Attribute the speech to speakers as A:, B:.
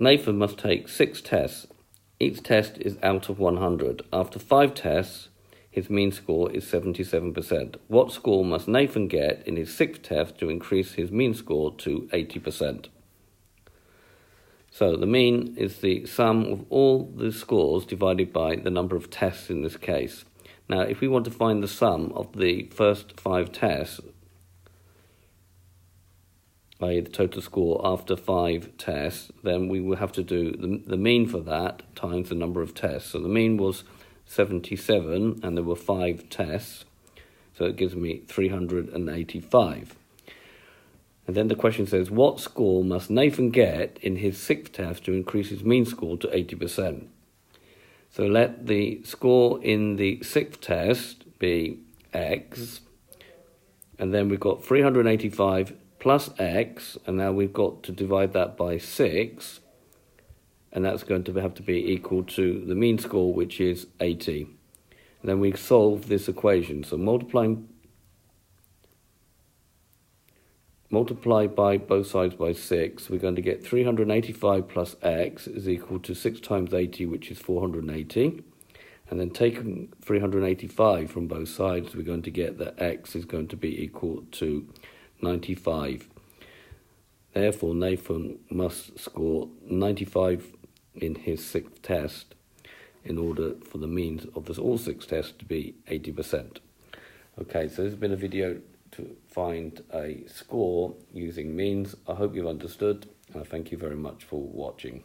A: Nathan must take 6 tests. Each test is out of 100. After 5 tests, his mean score is 77%. What score must Nathan get in his 6th test to increase his mean score to 80%? So the mean is the sum of all the scores divided by the number of tests in this case. Now, if we want to find the sum of the first 5 tests, i.e. the total score after 5 tests, then we will have to do the mean for that times the number of tests. So the mean was 77 and there were 5 tests, so it gives me 385. And then the question says, what score must Nathan get in his 6th test to increase his mean score to 80%? So let the score in the 6th test be x, and then we've got 385 plus x, and now we've got to divide that by 6, and that's going to have to be equal to the mean score, which is 80. And then we solve this equation. So multiply by both sides by 6, we're going to get 385 plus x is equal to 6 times 80, which is 480. And then taking 385 from both sides, we're going to get that x is going to be equal to 95. Therefore, Nathan must score 95 in his 6th test in order for the means of all 6 tests to be 80%. Okay, so this has been a video to find a score using means. I hope you've understood. Thank you very much for watching.